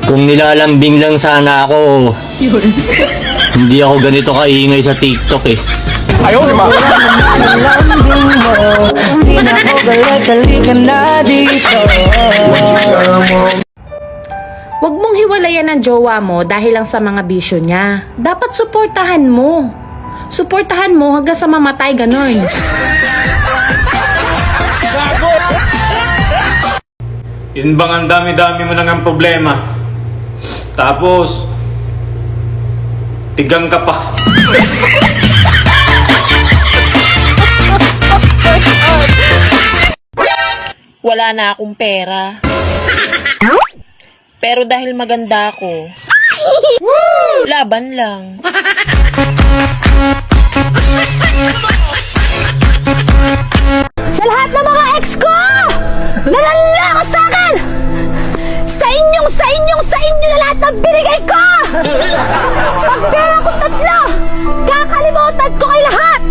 Kung nilalambing lang sana ako, hindi ako ganito kaingay sa TikTok eh. Ayaw, di ba? Di na ako galit, halika na dito. Huwag mong hiwalayan ang jowa mo dahil lang sa mga bisyo niya. Dapat suportahan mo. Suportahan mo hanggang sa mamatay, ganon. Yun bang ang dami-dami mo nang ang problema? Tapos, tigang ka pa. Wala na akong pera. Pero dahil maganda ako, laban lang. Sa lahat ng mga ex ko! Nalalako sa akin! Sa inyo na lahat ng binigay ko! Pag pera ko 3, kakalimutan ko kay lahat!